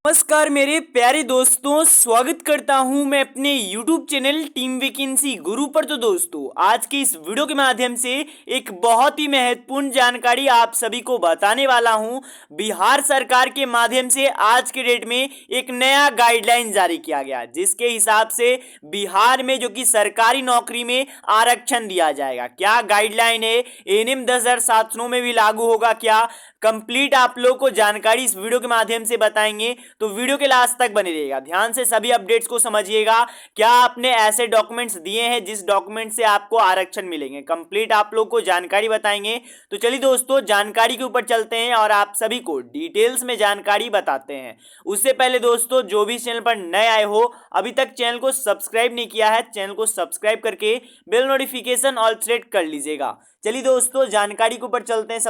नमस्कार मेरे प्यारे दोस्तों, स्वागत करता हूं मैं अपने YouTube चैनल टीम वैकेंसी गुरु पर। तो दोस्तों, आज की इस वीडियो के माध्यम से एक बहुत ही महत्वपूर्ण जानकारी आप सभी को बताने वाला हूं। बिहार सरकार के माध्यम से आज के डेट में एक नया गाइडलाइन जारी किया गया, जिसके हिसाब से बिहार में जो कि सरकारी नौकरी में आरक्षण दिया जाएगा। क्या गाइडलाइन है, एएनएम 10,700 में भी लागू होगा क्या? कंप्लीट आप लोग को जानकारी इस वीडियो के माध्यम से बताएंगे, तो वीडियो के लास्ट तक बने रहिएगा। ध्यान से सभी अपडेट्स को समझिएगा। क्या आपने ऐसे डॉक्यूमेंट्स दिए हैं जिस डॉक्यूमेंट से आपको आरक्षण मिलेंगे? कंप्लीट आप लोग को जानकारी बताएंगे। तो चलिए दोस्तों, जानकारी के ऊपर चलते हैं और आप सभी को डिटेल्स में जानकारी बताते हैं। उससे पहले दोस्तों, जो भी चैनल पर नए आए हो, अभी तक चैनल को सब्सक्राइब नहीं किया है, चैनल को सब्सक्राइब करके बेल नोटिफिकेशन ऑल सेट कर लीजिएगा। चलिए दोस्तों, जानकारी के ऊपर चलते हैं।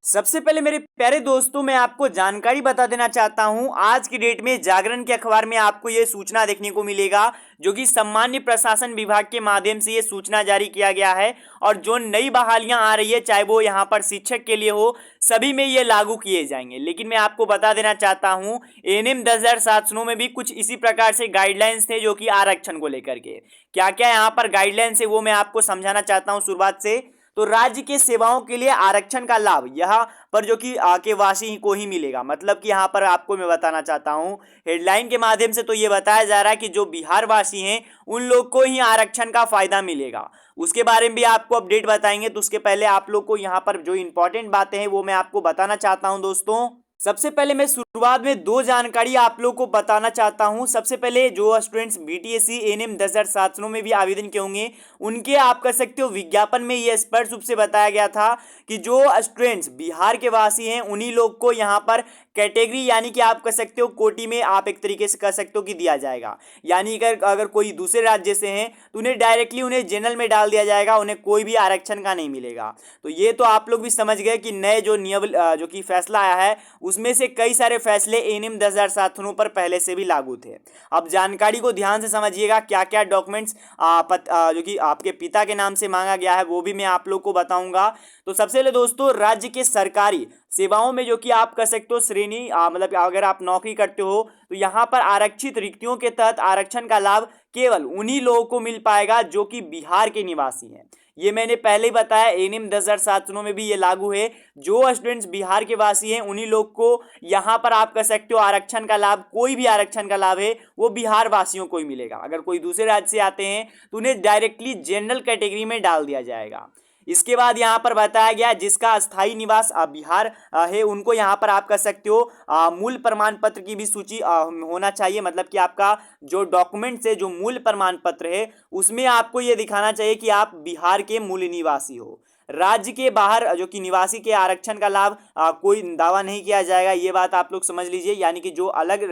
सबसे पहले मेरे प्यारे दोस्तों, मैं आपको जानकारी बता देना चाहता हूं। आज की डेट में जागरण के अखबार में आपको यह सूचना देखने को मिलेगा, जो कि सामान्य प्रशासन विभाग के माध्यम से यह सूचना जारी किया गया है। और जो नई बहालियां आ रही है, चाहे वो यहाँ पर शिक्षक के लिए हो, सभी में ये लागू किए जाएंगे। लेकिन मैं आपको बता देना चाहता हूँ, एएनएम 10,700 में भी कुछ इसी प्रकार से गाइडलाइंस थे, जो कि आरक्षण को लेकर के क्या क्या यहाँ पर गाइडलाइंस है वो मैं आपको समझाना चाहता हूँ शुरुआत से। तो राज्य के सेवाओं के लिए आरक्षण का लाभ यहाँ पर जो कि के वासी को ही मिलेगा। मतलब कि यहाँ पर आपको मैं बताना चाहता हूँ, हेडलाइन के माध्यम से तो ये बताया जा रहा है कि जो बिहार वासी हैं उन लोग को ही आरक्षण का फायदा मिलेगा। उसके बारे में भी आपको अपडेट बताएंगे। तो उसके पहले आप लोग को यहाँ पर जो इंपॉर्टेंट बातें हैं वो मैं आपको बताना चाहता हूँ दोस्तों। सबसे पहले मैं शुरुआत में दो जानकारी आप लोग को बताना चाहता हूं। सबसे पहले जो स्टूडेंट्स बीटीएससी एएनएम 10,700 में भी आवेदन किए होंगे, उनके आप कर सकते हो विज्ञापन में ये स्पष्ट रूप से बताया गया था कि जो स्टूडेंट्स बिहार के वासी हैं उन्हीं लोग को यहाँ पर कैटेगरी यानी कि आप कर सकते हो कोटि में आप एक तरीके से कह सकते हो कि दिया जाएगा। यानी अगर कोई दूसरे राज्य से हैं तो उन्हें डायरेक्टली उन्हें जनरल में डाल दिया जाएगा, उन्हें कोई भी आरक्षण का नहीं मिलेगा। तो ये तो आप लोग भी समझ गए कि नए जो नियम जो कि फैसला आया है, उसमें से कई सारे फैसले एएनएम 10,700 पर पहले से भी लागू थे। अब जानकारी को ध्यान से समझिएगा। क्या क्या डॉक्यूमेंट्स जो कि आपके पिता के नाम से मांगा गया है वो भी मैं आप लोग को बताऊंगा। तो सबसे पहले दोस्तों, राज्य के सरकारी सेवाओं में जो कि आप कर सकते हो श्रेणी मतलब अगर आप नौकरी करते हो तो यहाँ पर आरक्षित रिक्तियों के तहत आरक्षण का लाभ केवल उन्हीं लोगों को मिल पाएगा जो कि बिहार के निवासी हैं। ये मैंने पहले ही बताया, एएनएम 10,700 में भी ये लागू है। जो स्टूडेंट्स बिहार के वासी हैं उन्हीं लोग को यहाँ पर आप कह सकते हो आरक्षण का लाभ, कोई भी आरक्षण का लाभ है वो बिहार वासियों को ही मिलेगा। अगर कोई दूसरे राज्य से आते हैं तो उन्हें डायरेक्टली जनरल कैटेगरी में डाल दिया जाएगा। इसके बाद यहाँ पर बताया गया जिसका स्थायी निवास बिहार है, उनको यहाँ पर आप कह सकते हो मूल प्रमाण पत्र की भी सूची होना चाहिए। मतलब कि आपका जो डॉक्यूमेंट्स है, जो मूल प्रमाण पत्र है, उसमें आपको ये दिखाना चाहिए कि आप बिहार के मूल निवासी हो। राज्य के बाहर जो कि निवासी के आरक्षण का लाभ कोई दावा नहीं किया जाएगा। ये बात आप लोग समझ लीजिए। यानी कि जो अलग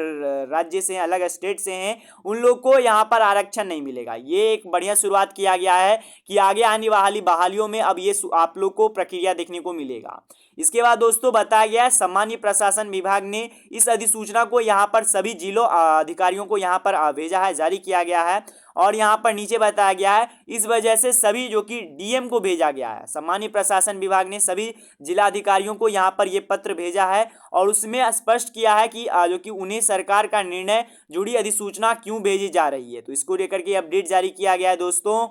राज्य से हैं, अलग स्टेट से हैं, उन लोग को यहाँ पर आरक्षण नहीं मिलेगा। ये एक बढ़िया शुरुआत किया गया है कि आगे आने वाली बहालियों में अब ये आप लोग को प्रक्रिया देखने को मिलेगा। इसके बाद दोस्तों बताया गया है, सामान्य प्रशासन विभाग ने इस अधिसूचना को यहाँ पर सभी जिलों अधिकारियों को यहाँ पर भेजा है, जारी किया गया है। और यहाँ पर नीचे बताया गया है, इस वजह से सभी जो कि डीएम को भेजा गया है। सामान्य प्रशासन विभाग ने सभी जिलाधिकारियों को यहाँ पर ये पत्र भेजा है और उसमें स्पष्ट किया है कि जो कि उन्हें सरकार का निर्णय जुड़ी अधिसूचना क्यों भेजी जा रही है। तो इसको लेकर के अपडेट जारी किया गया है दोस्तों।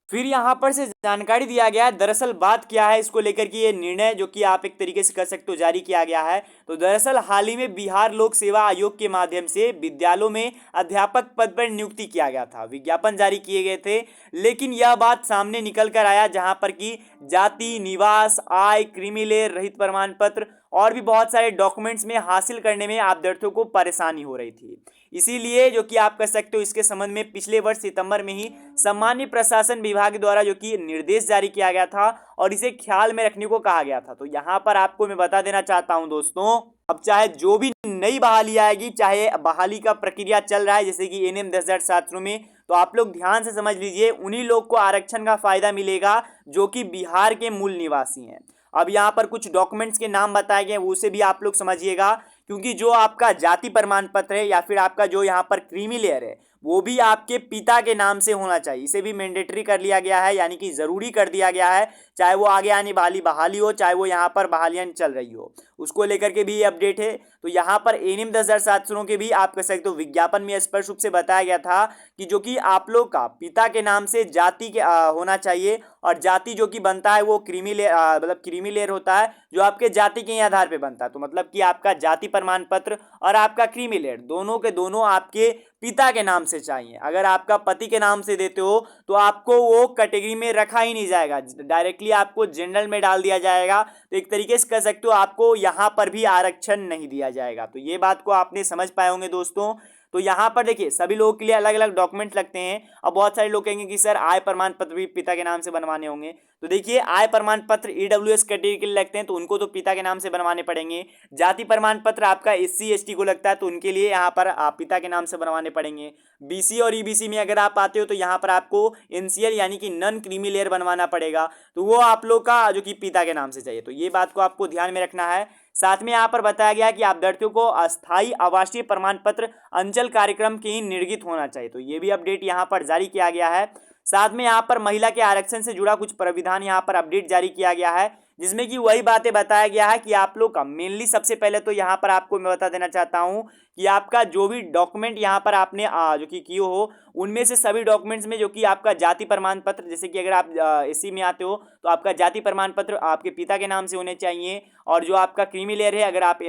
फिर यहाँ पर से जानकारी दिया गया है, दरअसल बात क्या है इसको लेकर के ये निर्णय जो कि आप एक तरीके से कर सकते हो जारी किया गया है। तो दरअसल हाल ही में बिहार लोक सेवा आयोग के माध्यम से विद्यालयों में अध्यापक पद पर नियुक्ति किया गया था, विज्ञापन जारी किए गए थे। लेकिन यह बात सामने निकल कर आया जहां पर कि जाति, निवास, आय, क्रीमीलेयर रहित प्रमाण पत्र और भी बहुत सारे डॉक्यूमेंट्स में हासिल करने में अभ्यर्थियों को परेशानी हो रही थी। इसीलिए जो कि आप कह सकते हो इसके संबंध में पिछले वर्ष सितंबर में ही सामान्य प्रशासन विभाग द्वारा जो कि निर्देश जारी किया गया था और इसे ख्याल में रखने को कहा गया था। तो यहाँ पर आपको मैं बता देना चाहता हूँ दोस्तों, अब चाहे जो भी नई बहाली आएगी, चाहे बहाली का प्रक्रिया चल रहा है जैसे कि एएनएम 10,700 में, तो आप लोग ध्यान से समझ लीजिए, उन्हीं लोग को आरक्षण का फायदा मिलेगा जो कि बिहार के मूल निवासी हैं। अब यहाँ पर कुछ डॉक्यूमेंट्स के नाम बताए गए, उसे भी आप लोग समझिएगा। क्योंकि जो आपका जाति प्रमाण पत्र है या फिर आपका जो यहाँ पर क्रीमी लेयर है वो भी आपके पिता के नाम से होना चाहिए। इसे भी मैंडेटरी कर लिया गया है, यानी कि ज़रूरी कर दिया गया है, चाहे वो आगे आने वाली बहाली हो, चाहे वो यहाँ पर बहालियाँ चल रही हो, उसको लेकर के भी ये अपडेट है। तो यहाँ पर एनिम 10,700 के भी आप कह सकते हो विज्ञापन में स्पष्ट रूप से बताया गया था कि जो कि आप लोग का पिता के नाम से जाति के होना चाहिए, और जाति जो कि बनता है वो क्रीमी लेयर मतलब क्रीमी लेयर होता है, जो आपके जाति के ही आधार पे बनता है। तो मतलब कि आपका जाति प्रमाण पत्र और आपका क्रीमी लेयर दोनों के दोनों आपके पिता के नाम से चाहिए। अगर आपका पति के नाम से देते हो तो आपको वो कैटेगरी में रखा ही नहीं जाएगा, डायरेक्टली आपको जनरल में डाल दिया जाएगा। तो एक तरीके से कह सकते हो आपको यहाँ पर भी आरक्षण नहीं दिया जाएगा। तो ये बात को आपने समझ पाए होंगे दोस्तों। तो यहाँ पर देखिए सभी लोगों के लिए अलग अलग डॉक्यूमेंट लगते हैं। अब बहुत सारे लोग कहेंगे कि सर आय प्रमाण पत्र भी पिता के नाम से बनवाने होंगे। तो देखिए आय प्रमाण पत्र ईडब्ल्यूएस कैटेगरी के लिए लगते हैं, तो उनको तो पिता के नाम से बनवाने पड़ेंगे। जाति प्रमाण पत्र आपका एससी एसटी को लगता है, तो उनके लिए यहाँ पर पिता के नाम से बनवाने पड़ेंगे। बीसी और ईबीसी में अगर आप आते हो तो यहाँ पर आपको एनसीएल यानी कि नॉन क्रीमी लेयर बनवाना पड़ेगा, तो वो आप लोग का जो कि पिता के नाम से चाहिए। तो ये बात को आपको ध्यान में रखना है। साथ में यहाँ पर बताया गया कि अभ्यर्थियों को अस्थायी आवासीय प्रमाण पत्र अंचल कार्यक्रम के ही निर्गत होना चाहिए। तो ये भी अपडेट यहाँ पर जारी किया गया है। साथ में यहाँ पर महिला के आरक्षण से जुड़ा कुछ प्राविधान यहाँ पर अपडेट जारी किया गया है, जिसमें कि वही बातें बताया गया है कि आप लोग का मेनली सबसे पहले तो यहाँ पर आपको मैं बता देना चाहता हूँ कि आपका जो भी डॉक्यूमेंट यहाँ पर आपने जो कि किए हो, उनमें से सभी डॉक्यूमेंट्स में जो कि आपका जाति प्रमाण पत्र, जैसे कि अगर आप एससी में आते हो तो आपका जाति प्रमाण पत्र आपके पिता के नाम से होने चाहिए, और जो आपका क्रीमी लेयर है अगर आप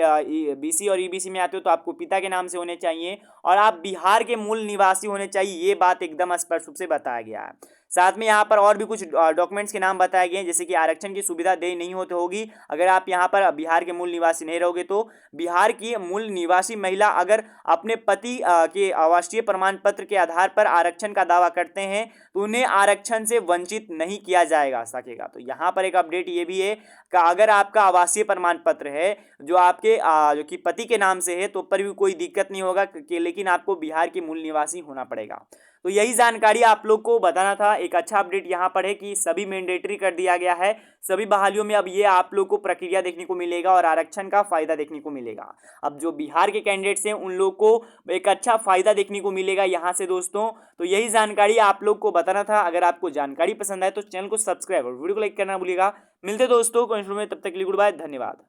बीसी और ईबीसी में आते हो तो आपको पिता के नाम से होने चाहिए, और आप बिहार के मूल निवासी होने चाहिए। ये बात एकदम स्पष्ट रूप से बताया गया है। साथ में यहाँ पर और भी कुछ डॉक्यूमेंट्स के नाम बताए गए हैं, जैसे कि आरक्षण की सुविधा दे नहीं होती होगी अगर आप यहाँ पर बिहार के मूल निवासी नहीं रहोगे। तो बिहार की मूल निवासी महिला अगर अपने पति के आवासीय प्रमाण पत्र के आधार पर आरक्षण का दावा करते हैं तो उन्हें आरक्षण से वंचित नहीं किया जाएगा सकेगा। तो यहाँ पर एक अपडेट ये भी है कि अगर आपका आवासीय प्रमाण पत्र है जो आपके जो कि पति के नाम से है तो पर भी कोई दिक्कत नहीं होगा, लेकिन आपको बिहार के मूल निवासी होना पड़ेगा। तो यही जानकारी आप लोग को बताना था। एक अच्छा अपडेट यहाँ पर है कि सभी मैंडेटरी कर दिया गया है। सभी बहालियों में अब ये आप लोग को प्रक्रिया देखने को मिलेगा और आरक्षण का फायदा देखने को मिलेगा। अब जो बिहार के कैंडिडेट्स हैं उन लोग को एक अच्छा फायदा देखने को मिलेगा यहाँ से दोस्तों। तो यही जानकारी आप लोग को बताना था। अगर आपको जानकारी पसंद आए तो चैनल को सब्सक्राइब और वीडियो को लाइक करना भूलिएगा। मिलते दोस्तों को इंस्टॉल में, तब तक के लिए गुड बाय, धन्यवाद।